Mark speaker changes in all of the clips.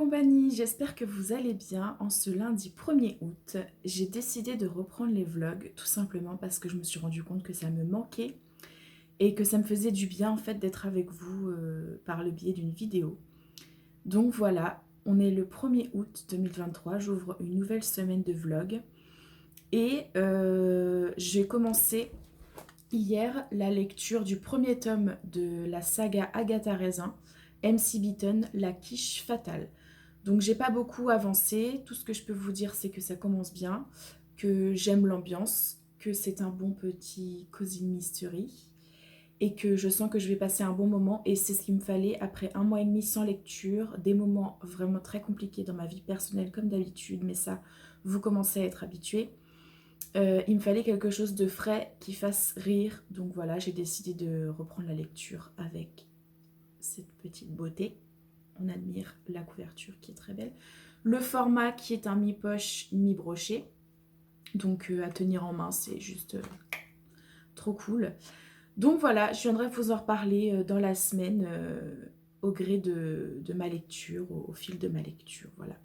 Speaker 1: compagnie, j'espère que vous allez bien. En ce lundi 1er août, j'ai décidé de reprendre les vlogs tout simplement parce que je me suis rendu compte que ça me manquait et que ça me faisait du bien en fait d'être avec vous par le biais d'une vidéo. Donc voilà, on est le 1er août 2023, j'ouvre une nouvelle semaine de vlog et j'ai commencé hier la lecture du premier tome de la saga Agatha Raisin, MC Beaton, La quiche fatale. Donc j'ai pas beaucoup avancé, tout ce que je peux vous dire c'est que ça commence bien, que j'aime l'ambiance, que c'est un bon petit cozy mystery et que je sens que je vais passer un bon moment et c'est ce qu'il me fallait après 1 mois et demi sans lecture, des moments vraiment très compliqués dans ma vie personnelle comme d'habitude, mais ça vous commencez à être habitués. Il me fallait quelque chose de frais qui fasse rire, donc voilà, j'ai décidé de reprendre la lecture avec cette petite beauté. On admire la couverture qui est très belle. Le format qui est un mi-poche, mi-broché. Donc à tenir en main, c'est juste trop cool. Donc voilà, je viendrai vous en reparler dans la semaine au gré de ma lecture, au fil de ma lecture. Voilà.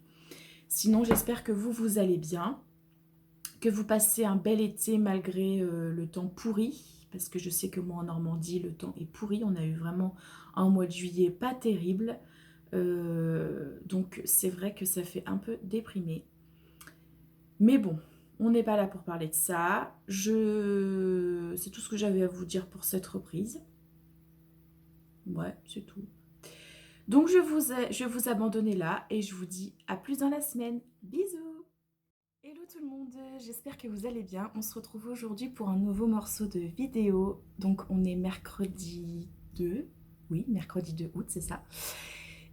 Speaker 1: Sinon, j'espère que vous allez bien, que vous passez un bel été malgré le temps pourri, parce que je sais que moi en Normandie, le temps est pourri. On a eu vraiment un mois de juillet pas terrible. Donc c'est vrai que ça fait un peu déprimé. Mais bon, on n'est pas là pour parler de ça. C'est tout ce que j'avais à vous dire pour cette reprise. Ouais, c'est tout. Donc je vais vous abandonner là et je vous dis à plus dans la semaine. Bisous! Hello tout le monde, j'espère que vous allez bien. On se retrouve aujourd'hui pour un nouveau morceau de vidéo. Donc on est mercredi 2. Oui, mercredi 2 août, c'est ça.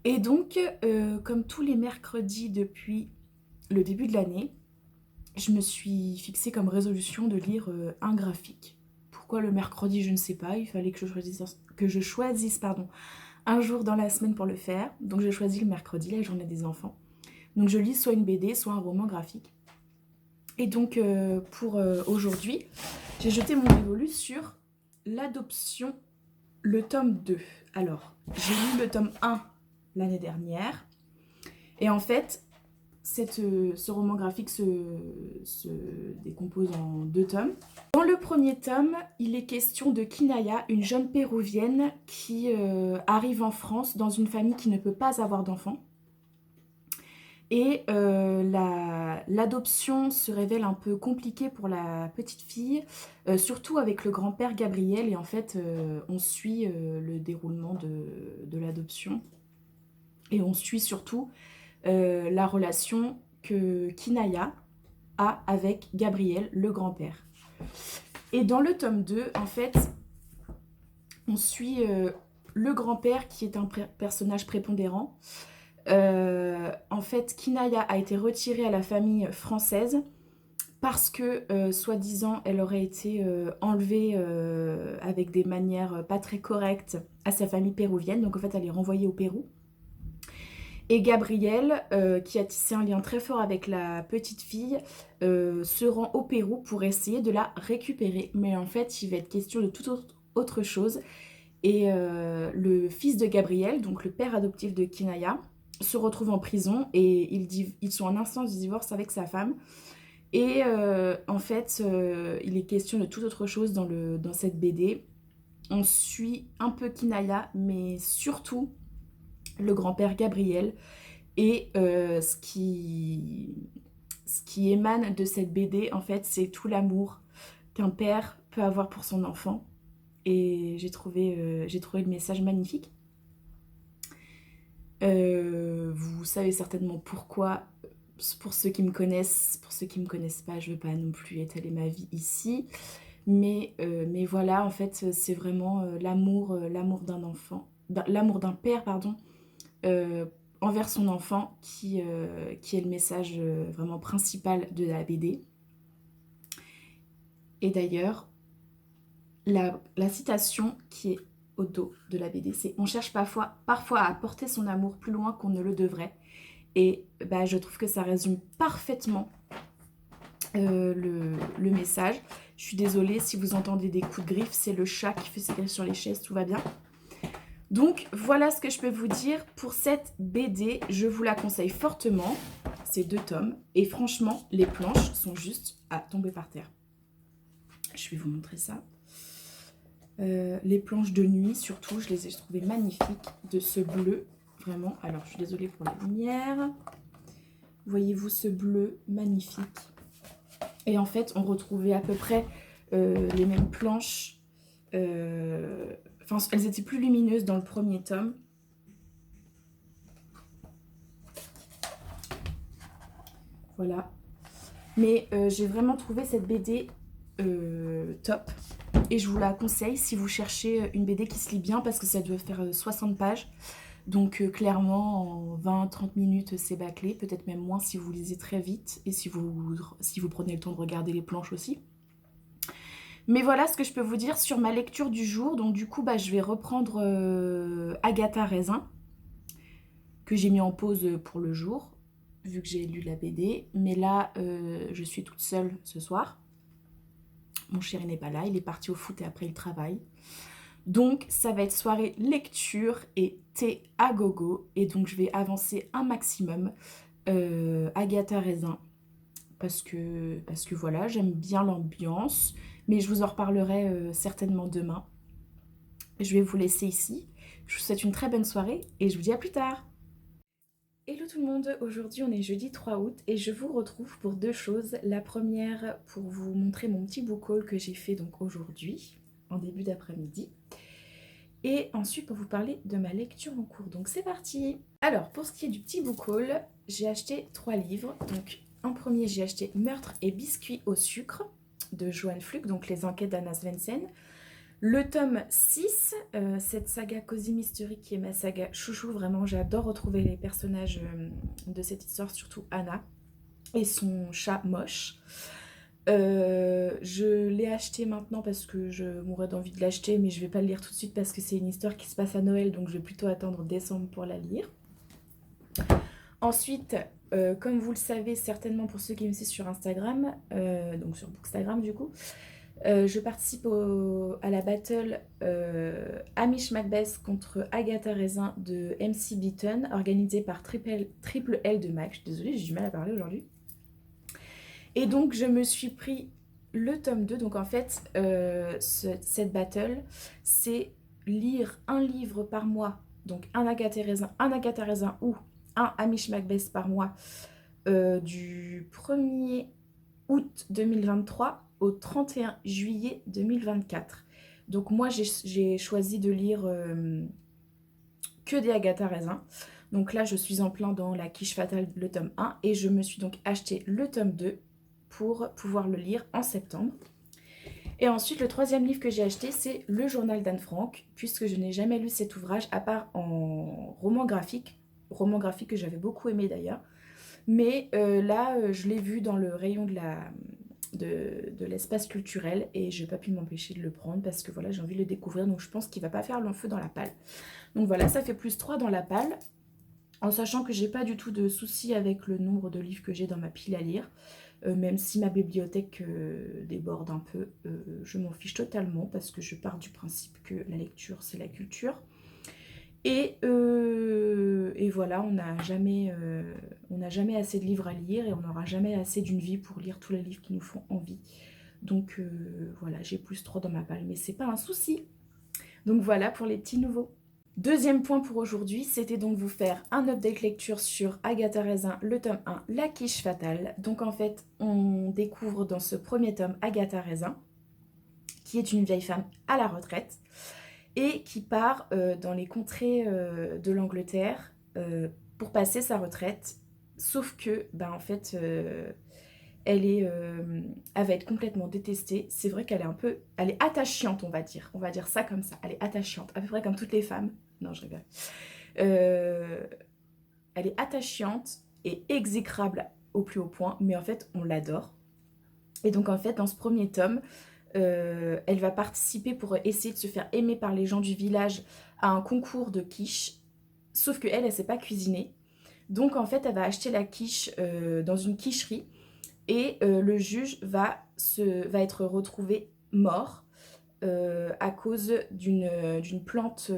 Speaker 1: Et donc, comme tous les mercredis depuis le début de l'année, je me suis fixée comme résolution de lire un graphique. Pourquoi le mercredi, je ne sais pas. Il fallait que je choisisse un jour dans la semaine pour le faire. Donc j'ai choisi le mercredi, la journée des enfants. Donc je lis soit une BD, soit un roman graphique. Et donc pour aujourd'hui, j'ai jeté mon dévolu sur l'adoption, le tome 2. Alors, j'ai lu le tome 1 l'année dernière. Et en fait, ce roman graphique se décompose en 2 tomes. Dans le premier tome, il est question de Kinaya, une jeune péruvienne qui arrive en France dans une famille qui ne peut pas avoir d'enfants. Et l'adoption se révèle un peu compliquée pour la petite fille, surtout avec le grand-père Gabriel. Et en fait, on suit le déroulement de l'adoption. Et on suit surtout la relation que Kinaya a avec Gabriel, le grand-père. Et dans le tome 2, en fait, on suit le grand-père qui est un personnage prépondérant. En fait, Kinaya a été retirée à la famille française parce que, soi-disant, elle aurait été enlevée avec des manières pas très correctes à sa famille péruvienne. Donc en fait, elle est renvoyée au Pérou. Et Gabriel, qui a tissé un lien très fort avec la petite fille, se rend au Pérou pour essayer de la récupérer. Mais en fait, il va être question de toute autre chose. Et le fils de Gabriel, donc le père adoptif de Kinaya, se retrouve en prison et ils sont en instance de divorce avec sa femme. Et en fait, il est question de toute autre chose dans cette BD. On suit un peu Kinaya, mais surtout le grand-père Gabriel. Et ce qui émane de cette BD, en fait, c'est tout l'amour qu'un père peut avoir pour son enfant. Et j'ai trouvé le message magnifique. Vous savez certainement pourquoi. Pour ceux qui me connaissent, pour ceux qui ne me connaissent pas, je ne veux pas non plus étaler ma vie ici. Mais voilà, en fait, c'est vraiment l'amour d'un enfant, l'amour d'un père, pardon, envers son enfant qui est le message vraiment principal de la BD. Et d'ailleurs, la citation qui est au dos de la BD, c'est « On cherche parfois à porter son amour plus loin qu'on ne le devrait ». Et bah, je trouve que ça résume parfaitement le message. Je suis désolée si vous entendez des coups de griffe, c'est le chat qui fait ses griffes sur les chaises, tout va bien. Donc voilà ce que je peux vous dire pour cette BD. Je vous la conseille fortement. C'est 2 tomes. Et franchement, les planches sont juste à tomber par terre. Je vais vous montrer ça. Les planches de nuit, surtout, je les ai trouvées magnifiques. De ce bleu, vraiment. Alors, je suis désolée pour la lumière. Voyez-vous ce bleu magnifique. Et en fait, on retrouvait à peu près les mêmes planches. Enfin, elles étaient plus lumineuses dans le premier tome. Voilà. Mais j'ai vraiment trouvé cette BD top. Et je vous la conseille si vous cherchez une BD qui se lit bien parce que ça doit faire 60 pages. Donc clairement, en 20-30 minutes, c'est bâclé. Peut-être même moins si vous lisez très vite et si vous prenez le temps de regarder les planches aussi. Mais voilà ce que je peux vous dire sur ma lecture du jour. Donc du coup, je vais reprendre Agatha Raisin, que j'ai mis en pause pour le jour, vu que j'ai lu la BD. Mais là, je suis toute seule ce soir. Mon chéri n'est pas là, il est parti au foot et après il travaille. Donc ça va être soirée lecture et thé à gogo. Et donc je vais avancer un maximum Agatha Raisin. Parce que voilà, j'aime bien l'ambiance. Mais je vous en reparlerai certainement demain. Je vais vous laisser ici. Je vous souhaite une très bonne soirée et je vous dis à plus tard. Hello tout le monde, aujourd'hui on est jeudi 3 août et je vous retrouve pour 2 choses. La première pour vous montrer mon petit book haul que j'ai fait donc aujourd'hui, en début d'après-midi. Et ensuite pour vous parler de ma lecture en cours, donc c'est parti. Alors pour ce qui est du petit book haul, j'ai acheté 3 livres. Donc en premier j'ai acheté Meurtre et biscuits au sucre de Johan Fluck, donc les enquêtes d'Anna Svensson. Le tome 6, cette saga Cozy Mystery qui est ma saga chouchou, vraiment j'adore retrouver les personnages de cette histoire, surtout Anna et son chat moche. Je l'ai acheté maintenant parce que je mourrais d'envie de l'acheter, mais je vais pas le lire tout de suite parce que c'est une histoire qui se passe à Noël, donc je vais plutôt attendre décembre pour la lire. Ensuite, comme vous le savez certainement pour ceux qui me suivent sur Instagram, donc sur Bookstagram du coup, je participe à la battle Hamish Macbeth contre Agatha Raisin de MC Beaton, organisée par Triple L de Mac. Je suis désolée, j'ai du mal à parler aujourd'hui. Et donc, je me suis pris le tome 2. Donc, en fait, cette battle, c'est lire un livre par mois. Donc, un Agatha Raisin ou un Hamish Macbeth par mois du 1er août 2023 au 31 juillet 2024. Donc moi j'ai choisi de lire que des Agatha Raisin. Donc là je suis en plein dans La Quiche Fatale, le tome 1, et je me suis donc acheté le tome 2 pour pouvoir le lire en septembre. Et ensuite le troisième livre que j'ai acheté c'est Le Journal d'Anne Frank, puisque je n'ai jamais lu cet ouvrage à part en roman graphique que j'avais beaucoup aimé d'ailleurs. Mais là, je l'ai vu dans le rayon de l'espace culturel et je n'ai pas pu m'empêcher de le prendre parce que voilà, j'ai envie de le découvrir. Donc je pense qu'il ne va pas faire long feu dans la palle. Donc voilà, ça fait plus 3 dans la palle. En sachant que j'ai pas du tout de soucis avec le nombre de livres que j'ai dans ma pile à lire. Même si ma bibliothèque déborde un peu, je m'en fiche totalement parce que je pars du principe que la lecture, c'est la culture. Et voilà, on n'a jamais assez de livres à lire et on n'aura jamais assez d'une vie pour lire tous les livres qui nous font envie. Donc voilà, j'ai plus 3 dans ma palle, mais c'est pas un souci. Donc voilà pour les petits nouveaux. Deuxième point pour aujourd'hui, c'était donc vous faire un update lecture sur Agatha Raisin, le tome 1, La Quiche Fatale. Donc en fait, on découvre dans ce premier tome Agatha Raisin, qui est une vieille femme à la retraite, et qui part dans les contrées de l'Angleterre pour passer sa retraite. Sauf que, en fait, elle va être complètement détestée. C'est vrai qu'elle est elle est attachante, on va dire. On va dire ça comme ça. Elle est attachante, à peu près comme toutes les femmes. Non, je rigole. Elle est attachante et exécrable au plus haut point, mais en fait, on l'adore. Et donc, en fait, dans ce premier tome, elle va participer pour essayer de se faire aimer par les gens du village à un concours de quiche. Sauf qu'elle, elle ne sait pas cuisiner. Donc en fait, elle va acheter la quiche dans une quicherie et le juge va être retrouvé mort à cause d'une plante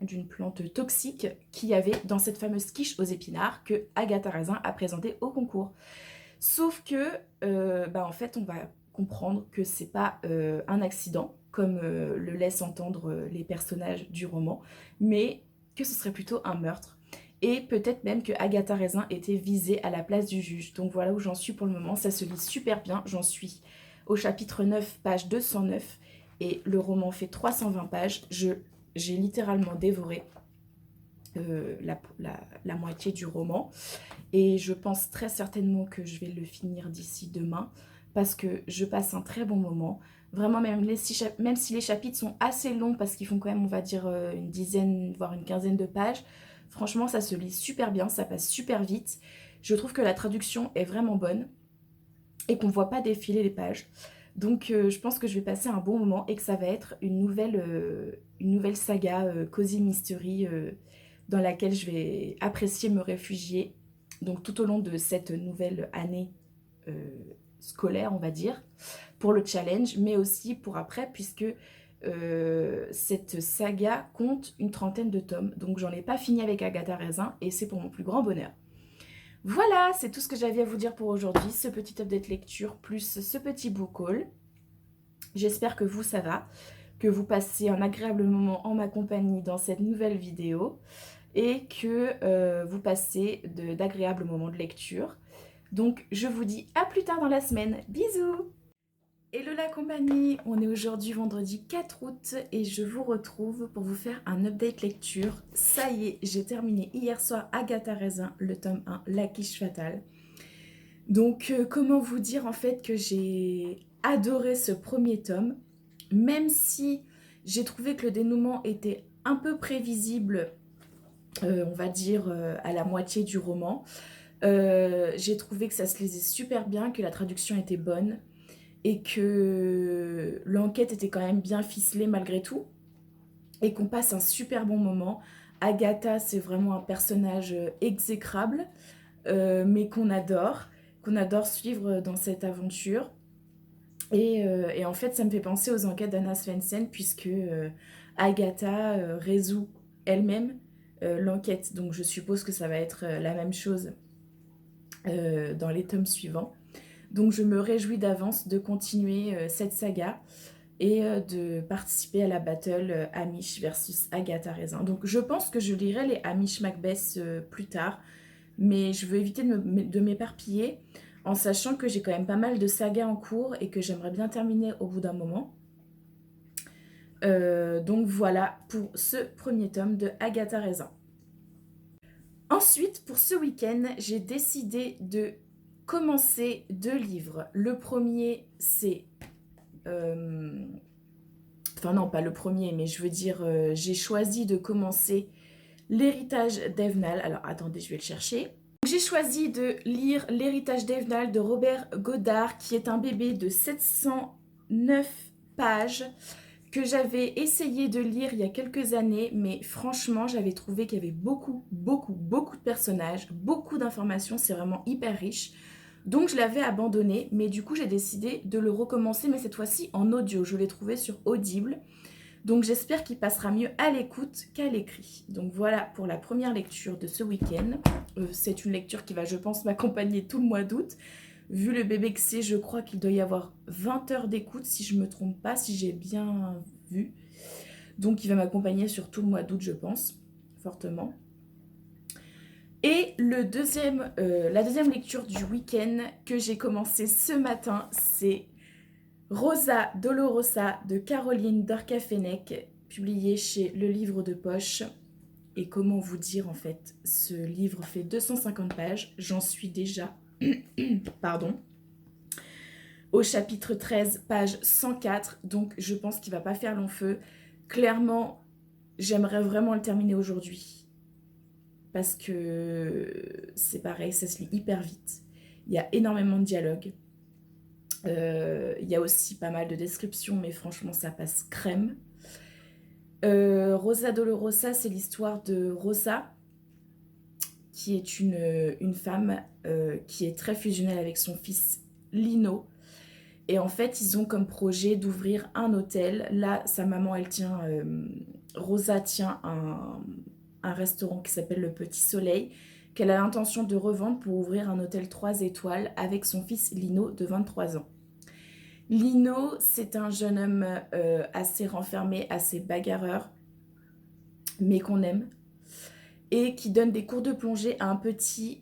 Speaker 1: d'une plante toxique qu'il y avait dans cette fameuse quiche aux épinards que Agatha Raisin a présentée au concours. Sauf que, en fait, on va comprendre que c'est pas un accident, comme le laissent entendre les personnages du roman, mais que ce serait plutôt un meurtre. Et peut-être même que Agatha Raisin était visée à la place du juge. Donc voilà où j'en suis pour le moment, ça se lit super bien. J'en suis au chapitre 9, page 209, et le roman fait 320 pages. J'ai littéralement dévoré la moitié du roman. Et je pense très certainement que je vais le finir d'ici demain parce que je passe un très bon moment. Vraiment, même si les chapitres sont assez longs parce qu'ils font quand même, on va dire, une dizaine, voire une quinzaine de pages, franchement, ça se lit super bien, ça passe super vite. Je trouve que la traduction est vraiment bonne et qu'on ne voit pas défiler les pages. Donc, je pense que je vais passer un bon moment et que ça va être une nouvelle saga Cozy Mystery dans laquelle je vais apprécier me réfugier donc tout au long de cette nouvelle année scolaire, on va dire, pour le challenge, mais aussi pour après, puisque cette saga compte une trentaine de tomes. Donc j'en ai pas fini avec Agatha Raisin, et c'est pour mon plus grand bonheur. Voilà, c'est tout ce que j'avais à vous dire pour aujourd'hui, ce petit update lecture, plus ce petit book haul. J'espère que vous, ça va, que vous passez un agréable moment en ma compagnie dans cette nouvelle vidéo, et que vous passez d'agréables moments de lecture. Donc je vous dis à plus tard dans la semaine. Bisous! Hello la compagnie, on est aujourd'hui vendredi 4 août et je vous retrouve pour vous faire un update lecture. Ça y est, j'ai terminé hier soir Agatha Raisin, le tome 1, La quiche fatale. Donc comment vous dire en fait que j'ai adoré ce premier tome, même si j'ai trouvé que le dénouement était un peu prévisible, on va dire à la moitié du roman. J'ai trouvé que ça se lisait super bien, que la traduction était bonne et que l'enquête était quand même bien ficelée malgré tout et qu'on passe un super bon moment. Agatha, c'est vraiment un personnage exécrable, mais qu'on adore suivre dans cette aventure. Et en fait, ça me fait penser aux enquêtes d'Anna Svensson, puisque Agatha résout elle-même l'enquête. Donc je suppose que ça va être la même chose dans les tomes suivants. Donc je me réjouis d'avance de continuer cette saga et de participer à la battle Amish versus Agatha Raisin. Donc je pense que je lirai les Amish Macbeth plus tard, mais je veux éviter de m'éparpiller en sachant que j'ai quand même pas mal de sagas en cours et que j'aimerais bien terminer au bout d'un moment. Donc voilà pour ce premier tome de Agatha Raisin. Ensuite, pour ce week-end, j'ai décidé de commencer 2 livres. Le premier, c'est... Enfin non, pas le premier, mais je veux dire, j'ai choisi de commencer L'héritage d'Evenal. Alors attendez, je vais le chercher. J'ai choisi de lire L'héritage d'Evenal de Robert Goddard, qui est un bébé de 709 pages que j'avais essayé de lire il y a quelques années, mais franchement, j'avais trouvé qu'il y avait beaucoup de personnages, beaucoup d'informations, c'est vraiment hyper riche. Donc je l'avais abandonné, mais du coup j'ai décidé de le recommencer, mais cette fois-ci en audio. Je l'ai trouvé sur Audible. Donc j'espère qu'il passera mieux à l'écoute qu'à l'écrit. Donc voilà pour la première lecture de ce week-end. C'est une lecture qui va, je pense, m'accompagner tout le mois d'août. Vu le bébé que c'est, je crois qu'il doit y avoir 20 heures d'écoute, si je ne me trompe pas, si j'ai bien vu. Donc il va m'accompagner sur tout le mois d'août, je pense, fortement. Et la deuxième lecture du week-end que j'ai commencé ce matin, c'est Rosa Dolorosa de Caroline Dorca-Fenech, publié chez Le Livre de Poche. Et comment vous dire en fait, ce livre fait 250 pages, j'en suis déjà pardon, au chapitre 13, page 104, donc je pense qu'il ne va pas faire long feu. Clairement, j'aimerais vraiment le terminer aujourd'hui, parce que c'est pareil, ça se lit hyper vite. Il y a énormément de dialogues. Il y a aussi pas mal de descriptions, mais franchement, ça passe crème. Rosa Dolorosa, c'est l'histoire de Rosa, qui est une femme qui est très fusionnelle avec son fils Lino. Et en fait, ils ont comme projet d'ouvrir un hôtel. Là, sa maman, elle tient Rosa tient un restaurant qui s'appelle le Petit Soleil, qu'elle a l'intention de revendre pour ouvrir un hôtel 3 étoiles avec son fils Lino de 23 ans. Lino, c'est un jeune homme assez renfermé, assez bagarreur, mais qu'on aime, et qui donne des cours de plongée à un petit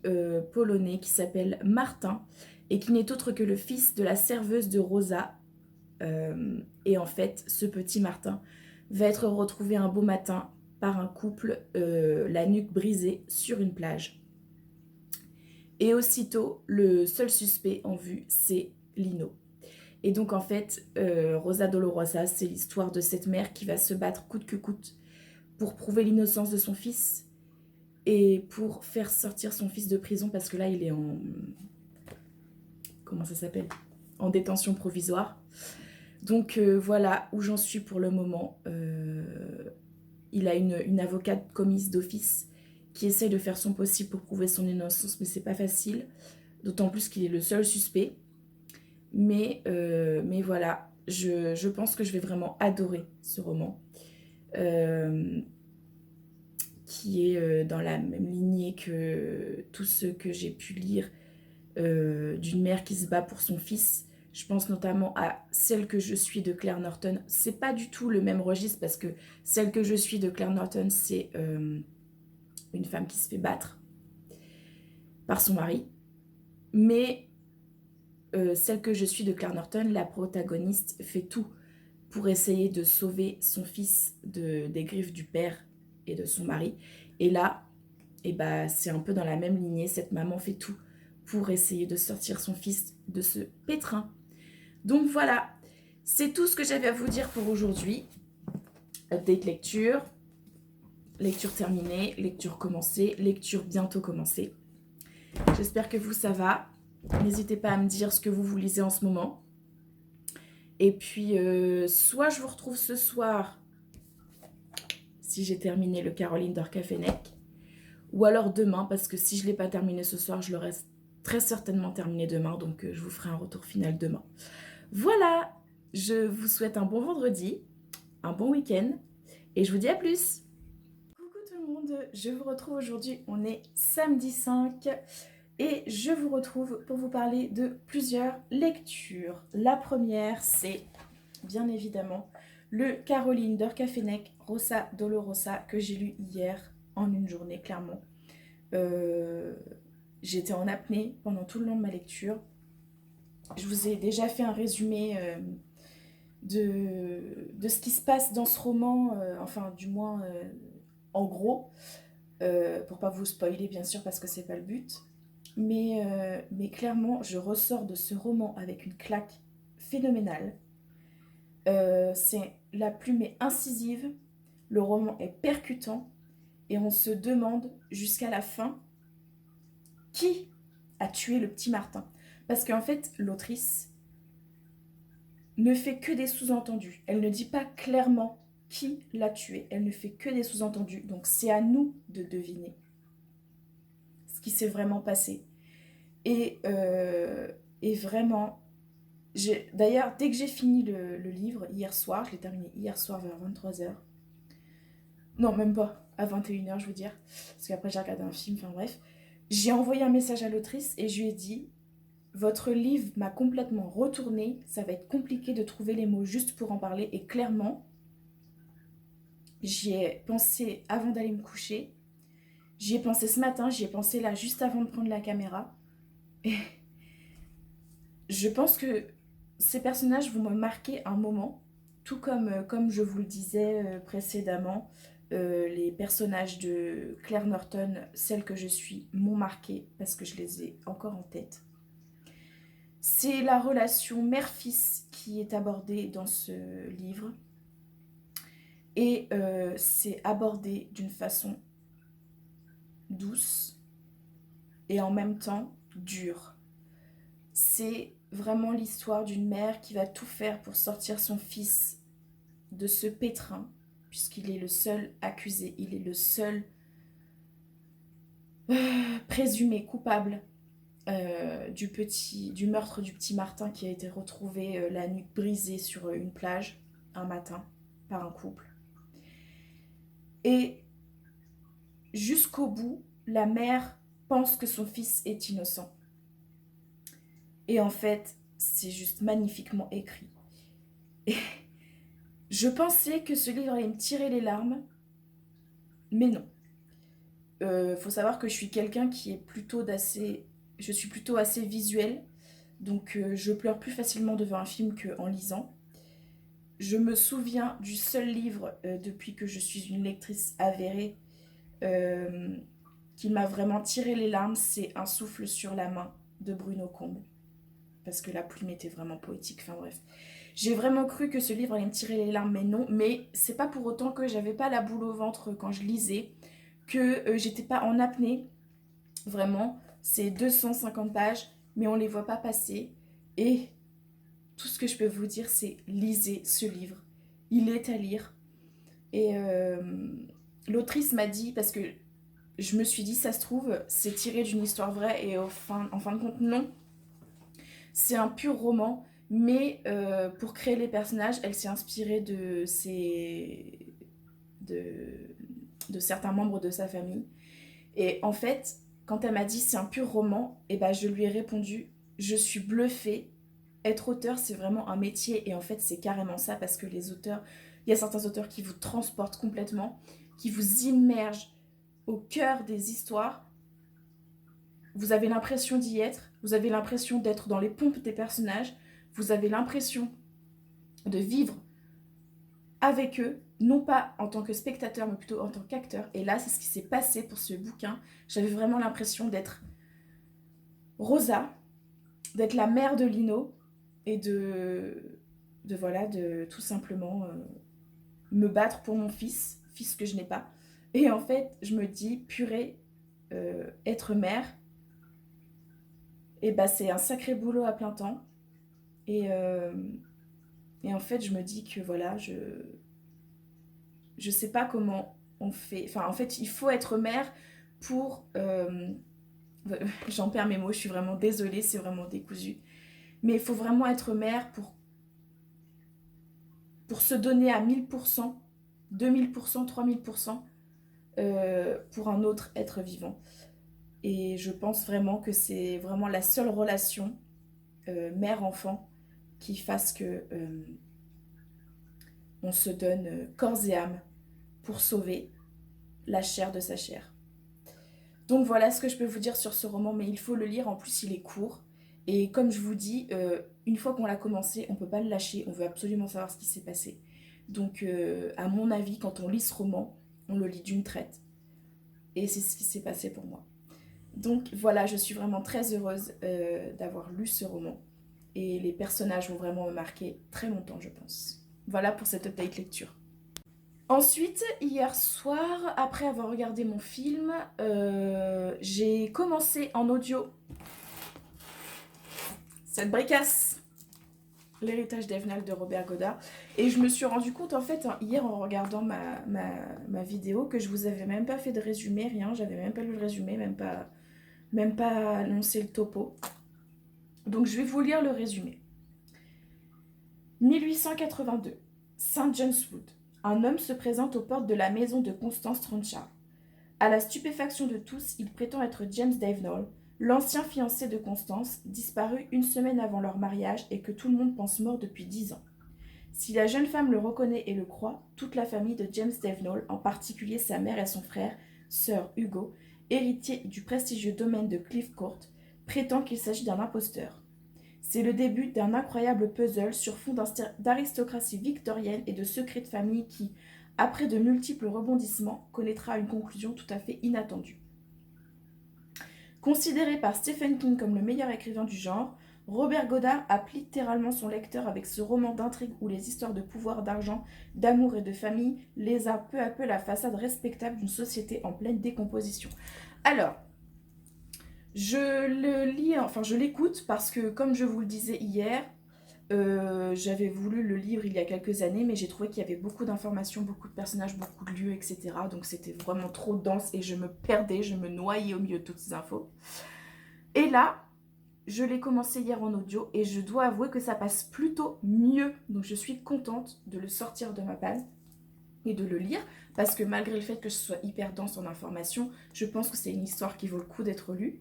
Speaker 1: Polonais qui s'appelle Martin, et qui n'est autre que le fils de la serveuse de Rosa. Et en fait, ce petit Martin va être retrouvé un beau matin par un couple, la nuque brisée, sur une plage. Et aussitôt, le seul suspect en vue, c'est Lino. Et donc en fait, Rosa Dolorosa, c'est l'histoire de cette mère qui va se battre coûte que coûte pour prouver l'innocence de son fils et pour faire sortir son fils de prison parce que là, il est en... Comment ça s'appelle? En détention provisoire. Donc voilà où j'en suis pour le moment. Il a une avocate commise d'office qui essaye de faire son possible pour prouver son innocence, mais c'est pas facile. D'autant plus qu'il est le seul suspect. Mais voilà, je pense que je vais vraiment adorer ce roman. Qui est dans la même lignée que tout ce que j'ai pu lire d'une mère qui se bat pour son fils. Je pense notamment à Celle que je suis de Claire Norton. C'est pas du tout le même registre parce que Celle que je suis de Claire Norton, c'est une femme qui se fait battre par son mari. Mais Celle que je suis de Claire Norton, la protagoniste fait tout pour essayer de sauver son fils des griffes du père et de son mari. Et là, c'est un peu dans la même lignée. Cette maman fait tout pour essayer de sortir son fils de ce pétrin. Donc voilà, c'est tout ce que j'avais à vous dire pour aujourd'hui. Update lecture, lecture terminée, lecture commencée, lecture bientôt commencée. J'espère que vous, ça va. N'hésitez pas à me dire ce que vous lisez en ce moment. Et puis, soit je vous retrouve ce soir, si j'ai terminé le Caroline d'Orcafenec, ou alors demain, parce que si je ne l'ai pas terminé ce soir, je l'aurai très certainement terminé demain, donc je vous ferai un retour final demain. Voilà, je vous souhaite un bon vendredi, un bon week-end, et je vous dis à plus. Coucou tout le monde, je vous retrouve aujourd'hui, on est samedi 5, et je vous retrouve pour vous parler de plusieurs lectures. La première, c'est bien évidemment le Caroline d'Orcafenec, Rosa Dolorosa, que j'ai lu hier en une journée, clairement. J'étais en apnée pendant tout le long de ma lecture. Je vous ai déjà fait un résumé de ce qui se passe dans ce roman, enfin du moins en gros, pour pas vous spoiler bien sûr parce que c'est pas le but. Mais clairement, je ressors de ce roman avec une claque phénoménale. La plume est incisive, le roman est percutant et on se demande jusqu'à la fin qui a tué le petit Martin. Parce qu'en fait, l'autrice ne fait que des sous-entendus. Elle ne dit pas clairement qui l'a tué. Elle ne fait que des sous-entendus. Donc c'est à nous de deviner ce qui s'est vraiment passé. Et vraiment, d'ailleurs, dès que j'ai fini le livre, hier soir, je l'ai terminé hier soir vers 23h. Non, même pas, à 21h, je veux dire. Parce qu'après, j'ai regardé un film, enfin bref. J'ai envoyé un message à l'autrice et je lui ai dit: votre livre m'a complètement retourné, ça va être compliqué de trouver les mots justes pour en parler. Et clairement, j'y ai pensé avant d'aller me coucher. J'y ai pensé ce matin, j'y ai pensé là juste avant de prendre la caméra. Et je pense que ces personnages vont me marquer un moment, tout comme je vous le disais précédemment, les personnages de Claire Norton, Celle que je suis, m'ont marqué parce que je les ai encore en tête. C'est la relation mère-fils qui est abordée dans ce livre. Et c'est abordé d'une façon douce et en même temps dure. C'est vraiment l'histoire d'une mère qui va tout faire pour sortir son fils de ce pétrin, puisqu'il est le seul accusé, il est le seul présumé coupable du meurtre du petit Martin qui a été retrouvé la nuque brisée sur une plage un matin par un couple. Et jusqu'au bout, la mère pense que son fils est innocent. Et en fait, c'est juste magnifiquement écrit. Et je pensais que ce livre allait me tirer les larmes, mais non. Faut savoir que je suis quelqu'un qui est plutôt d'assez... Je suis plutôt assez visuelle, donc je pleure plus facilement devant un film qu'en lisant. Je me souviens du seul livre, depuis que je suis une lectrice avérée, euh, qui m'a vraiment tiré les larmes, c'est Un souffle sur la main de Bruno Combe. Parce que la plume était vraiment poétique, enfin bref. J'ai vraiment cru que ce livre allait me tirer les larmes, mais non. Mais c'est pas pour autant que j'avais pas la boule au ventre quand je lisais, que j'étais pas en apnée. Vraiment, c'est 250 pages, mais on les voit pas passer. Et tout ce que je peux vous dire, c'est lisez ce livre. Il est à lire. Et l'autrice m'a dit, parce que je me suis dit, ça se trouve, c'est tiré d'une histoire vraie, et en fin de compte, non. C'est un pur roman, mais pour créer les personnages, elle s'est inspirée de certains membres de sa famille. Et en fait, quand elle m'a dit c'est un pur roman, et ben je lui ai répondu, je suis bluffée. Être auteur, c'est vraiment un métier, et en fait, c'est carrément ça, parce que les auteurs, il y a certains auteurs qui vous transportent complètement, qui vous immergent au cœur des histoires. Vous avez l'impression d'y être, vous avez l'impression d'être dans les pompes des personnages, vous avez l'impression de vivre avec eux, non pas en tant que spectateur, mais plutôt en tant qu'acteur. Et là, c'est ce qui s'est passé pour ce bouquin. J'avais vraiment l'impression d'être Rosa, d'être la mère de Lino, et de tout simplement me battre pour mon fils que je n'ai pas. Et en fait, je me dis, purée, être mère, et bah, c'est un sacré boulot à plein temps. Et, euh, et en fait, je me dis que voilà, je sais pas comment on fait. Enfin, en fait, il faut être mère pour... j'en perds mes mots, je suis vraiment désolée, c'est vraiment décousu. Mais il faut vraiment être mère pour se donner à 1000%, 2000%, 3000%, pour un autre être vivant. Et je pense vraiment que c'est vraiment la seule relation mère-enfant qui fasse que on se donne corps et âme pour sauver la chair de sa chair. Donc voilà ce que je peux vous dire sur ce roman, mais il faut le lire, en plus il est court. Et comme je vous dis, une fois qu'on l'a commencé, on ne peut pas le lâcher, on veut absolument savoir ce qui s'est passé. Donc à mon avis, quand on lit ce roman, on le lit d'une traite. Et c'est ce qui s'est passé pour moi. Donc voilà, je suis vraiment très heureuse d'avoir lu ce roman. Et les personnages vont vraiment me marquer très longtemps, je pense. Voilà pour cette update lecture. Ensuite, hier soir, après avoir regardé mon film, j'ai commencé en audio cette bricasse, L'héritage d'Evenal de Robert Godard. Et je me suis rendu compte, en fait, hier en regardant ma vidéo, que je vous avais même pas fait de résumé, rien. J'avais même pas lu le résumé, même pas annoncé le topo. Donc je vais vous lire le résumé. 1882, St. John's Wood. Un homme se présente aux portes de la maison de Constance Trenchard. À la stupéfaction de tous, il prétend être James Davenport, l'ancien fiancé de Constance, disparu une semaine avant leur mariage et que tout le monde pense mort depuis 10 ans. Si la jeune femme le reconnaît et le croit, toute la famille de James Davenport, en particulier sa mère et son frère, Sir Hugo, héritier du prestigieux domaine de Cliff Court, prétend qu'il s'agit d'un imposteur. C'est le début d'un incroyable puzzle sur fond d'aristocratie victorienne et de secrets de famille qui, après de multiples rebondissements, connaîtra une conclusion tout à fait inattendue. Considéré par Stephen King comme le meilleur écrivain du genre, Robert Godard happe littéralement son lecteur avec ce roman d'intrigue où les histoires de pouvoir, d'argent, d'amour et de famille lézardent peu à peu la façade respectable d'une société en pleine décomposition. Alors, je l'écoute parce que, comme je vous le disais hier, j'avais voulu le livre il y a quelques années, mais j'ai trouvé qu'il y avait beaucoup d'informations, beaucoup de personnages, beaucoup de lieux, etc. Donc c'était vraiment trop dense et je me perdais, je me noyais au milieu de toutes ces infos. Et là, je l'ai commencé hier en audio et je dois avouer que ça passe plutôt mieux. Donc je suis contente de le sortir de ma palle. et de le lire, parce que malgré le fait que ce soit hyper dense en informations, je pense que c'est une histoire qui vaut le coup d'être lue.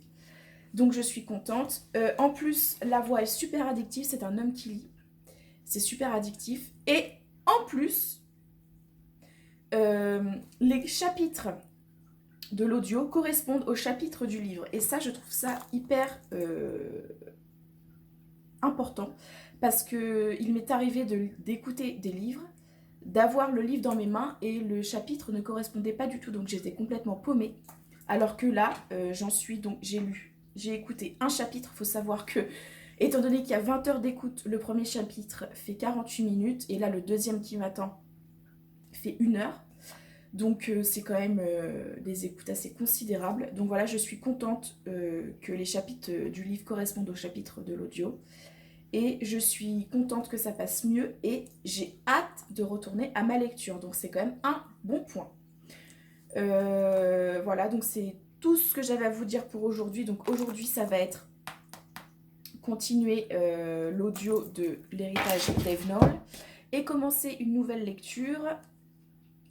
Speaker 1: Donc je suis contente. En plus, la voix est super addictive, c'est un homme qui lit. C'est super addictif. Et en plus, les chapitres de l'audio correspondent aux chapitres du livre. Et ça, je trouve ça hyper important, parce qu'il m'est arrivé d'écouter des livres, d'avoir le livre dans mes mains et le chapitre ne correspondait pas du tout, donc j'étais complètement paumée. Alors que là, j'en suis, donc j'ai écouté un chapitre. Il faut savoir que, étant donné qu'il y a 20 heures d'écoute, le premier chapitre fait 48 minutes et là le deuxième qui m'attend fait 1 heure. Donc c'est quand même des écoutes assez considérables. Donc voilà, je suis contente que les chapitres du livre correspondent aux chapitres de l'audio. Et je suis contente que ça passe mieux et j'ai hâte de retourner à ma lecture. Donc c'est quand même un bon point. Voilà, donc c'est tout ce que j'avais à vous dire pour aujourd'hui. Donc aujourd'hui, ça va être continuer l'audio de l'héritage Dave Noll et commencer une nouvelle lecture,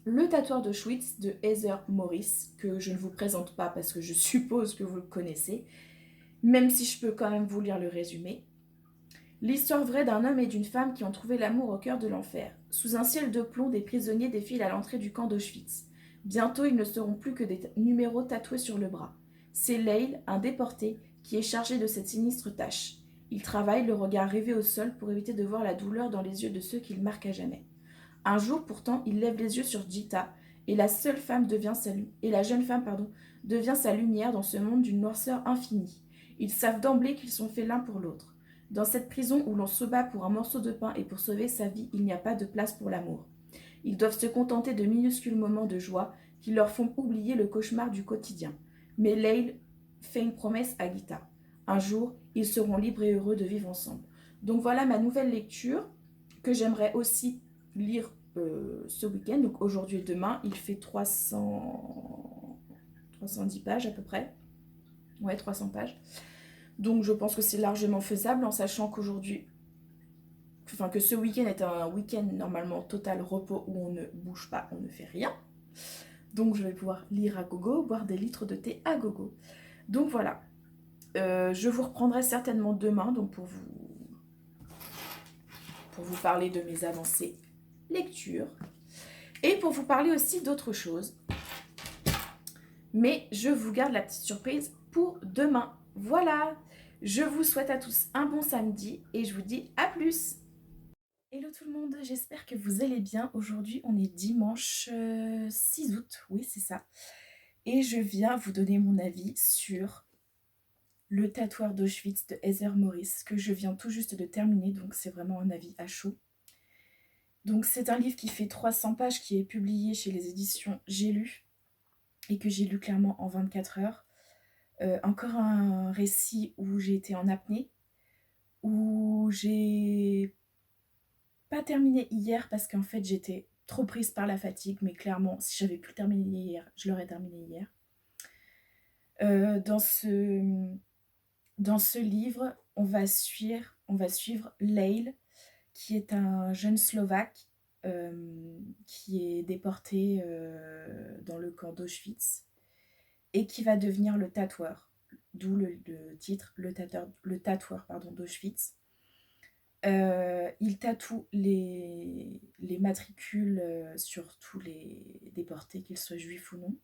Speaker 1: Le tatoueur d'Auschwitz de Heather Morris, que je ne vous présente pas parce que je suppose que vous le connaissez, même si je peux quand même vous lire le résumé. L'histoire vraie d'un homme et d'une femme qui ont trouvé l'amour au cœur de l'enfer. Sous un ciel de plomb, des prisonniers défilent à l'entrée du camp d'Auschwitz. Bientôt, ils ne seront plus que des numéros tatoués sur le bras. C'est Leil, un déporté, qui est chargé de cette sinistre tâche. Il travaille, le regard rivé au sol, pour éviter de voir la douleur dans les yeux de ceux qu'il marque à jamais. Un jour, pourtant, il lève les yeux sur Gita, et la jeune femme devient sa lumière dans ce monde d'une noirceur infinie. Ils savent d'emblée qu'ils sont faits l'un pour l'autre. Dans cette prison où l'on se bat pour un morceau de pain et pour sauver sa vie, il n'y a pas de place pour l'amour. Ils doivent se contenter de minuscules moments de joie qui leur font oublier le cauchemar du quotidien. Mais Leil fait une promesse à Gita. Un jour, ils seront libres et heureux de vivre ensemble. Donc voilà ma nouvelle lecture que j'aimerais aussi lire ce week-end. Donc aujourd'hui et demain, il fait 310 pages à peu près. Ouais, 300 pages. Donc je pense que c'est largement faisable en sachant qu'aujourd'hui, enfin que ce week-end est un week-end normalement total repos où on ne bouge pas, on ne fait rien. Donc je vais pouvoir lire à gogo, boire des litres de thé à gogo. Donc voilà, je vous reprendrai certainement demain donc pour vous parler de mes avancées lecture et pour vous parler aussi d'autres choses. Mais je vous garde la petite surprise pour demain. Voilà, je vous souhaite à tous un bon samedi et je vous dis à plus. Hello tout le monde, j'espère que vous allez bien. Aujourd'hui, on est dimanche 6 août, oui c'est ça. Et je viens vous donner mon avis sur Le tatoueur d'Auschwitz de Heather Morris, que je viens tout juste de terminer, donc c'est vraiment un avis à chaud. Donc c'est un livre qui fait 300 pages, qui est publié chez les éditions J'ai lu, et que j'ai lu clairement en 24 heures. Encore un récit où j'ai été en apnée, où j'ai pas terminé hier parce qu'en fait j'étais trop prise par la fatigue, mais clairement si j'avais pu le terminer hier, je l'aurais terminé hier. Dans ce livre, on va suivre Leil, qui est un jeune Slovaque qui est déporté dans le camp d'Auschwitz et qui va devenir le tatoueur, d'où le titre, le tatoueur d'Auschwitz. Il tatoue les matricules sur tous les déportés, qu'ils soient juifs ou non.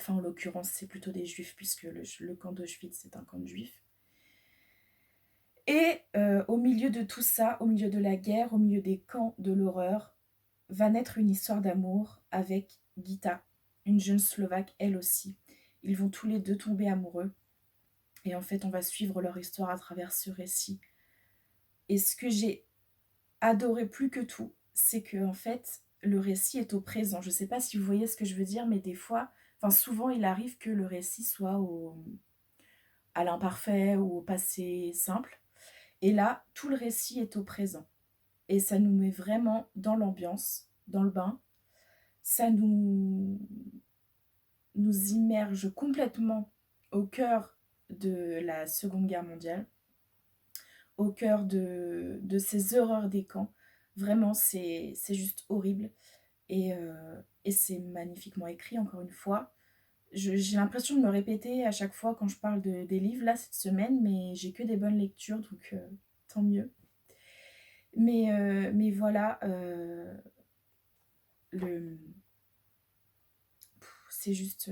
Speaker 1: Enfin, en l'occurrence, c'est plutôt des juifs, puisque le camp d'Auschwitz, c'est un camp de juifs. Et au milieu de tout ça, au milieu de la guerre, au milieu des camps de l'horreur, va naître une histoire d'amour avec Gita, une jeune Slovaque, elle aussi. Ils vont tous les deux tomber amoureux. Et en fait, on va suivre leur histoire à travers ce récit. Et ce que j'ai adoré plus que tout, c'est que en fait, le récit est au présent. Je ne sais pas si vous voyez ce que je veux dire, mais des fois, souvent, il arrive que le récit soit à l'imparfait ou au passé simple. Et là, tout le récit est au présent. Et ça nous met vraiment dans l'ambiance, dans le bain. Ça nous immerge complètement au cœur de la Seconde Guerre mondiale, au cœur de ces horreurs des camps. Vraiment, c'est juste horrible. et c'est magnifiquement écrit, encore une fois. J'ai l'impression de me répéter à chaque fois quand je parle des livres, là, cette semaine, mais j'ai que des bonnes lectures, donc tant mieux. Mais voilà, le c'est juste,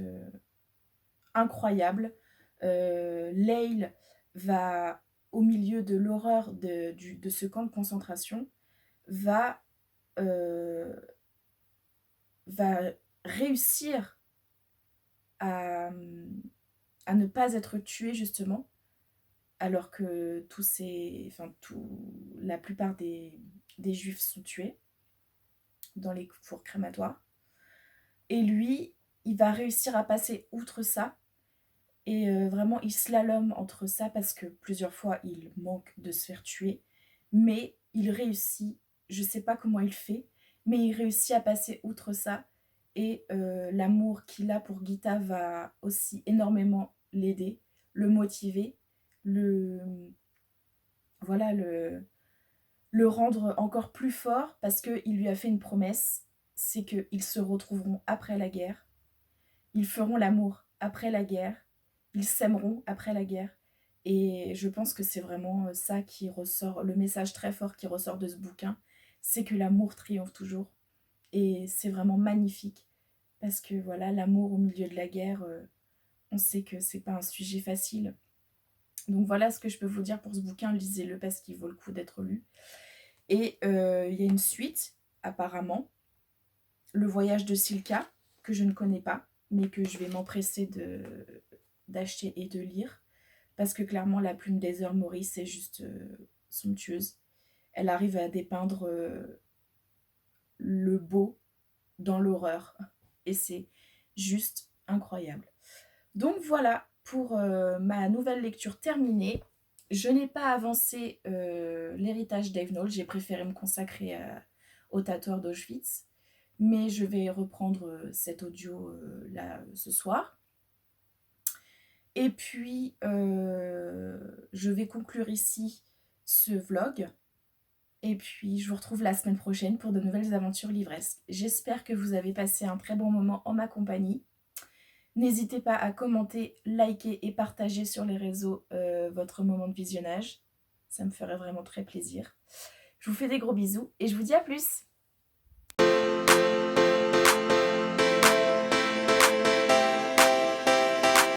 Speaker 1: incroyable. Leil va, au milieu de l'horreur de ce camp de concentration, va, heu, va réussir à, à ne pas être tué justement, alors que la plupart des juifs sont tués dans les fours crématoires. Et lui, il va réussir à passer outre ça. Et vraiment, il slalome entre ça parce que plusieurs fois, il manque de se faire tuer. Mais il réussit, je sais pas comment il fait, mais il réussit à passer outre ça. Et l'amour qu'il a pour Gita va aussi énormément l'aider, le motiver, le, voilà, le rendre encore plus fort parce qu'il lui a fait une promesse, c'est qu'ils se retrouveront après la guerre, ils feront l'amour après la guerre, ils s'aimeront après la guerre. Et je pense que c'est vraiment ça qui ressort, le message très fort qui ressort de ce bouquin, c'est que l'amour triomphe toujours. Et c'est vraiment magnifique parce que voilà, l'amour au milieu de la guerre, on sait que c'est pas un sujet facile. Donc voilà ce que je peux vous dire pour ce bouquin, lisez-le parce qu'il vaut le coup d'être lu. Et il y a une suite, apparemment, Le voyage de Silka, que je ne connais pas, mais que je vais m'empresser d'acheter et de lire. Parce que clairement, La plume des heures Maurice est juste somptueuse. Elle arrive à dépeindre le beau dans l'horreur. Et c'est juste incroyable. Donc voilà pour ma nouvelle lecture terminée. Je n'ai pas avancé l'héritage d'Evenol. J'ai préféré me consacrer au tatoueur d'Auschwitz. Mais je vais reprendre cet audio là ce soir. Et puis, je vais conclure ici ce vlog. Et puis, je vous retrouve la semaine prochaine pour de nouvelles aventures livresques. J'espère que vous avez passé un très bon moment en ma compagnie. N'hésitez pas à commenter, liker et partager sur les réseaux votre moment de visionnage. Ça me ferait vraiment très plaisir. Je vous fais des gros bisous et je vous dis à plus!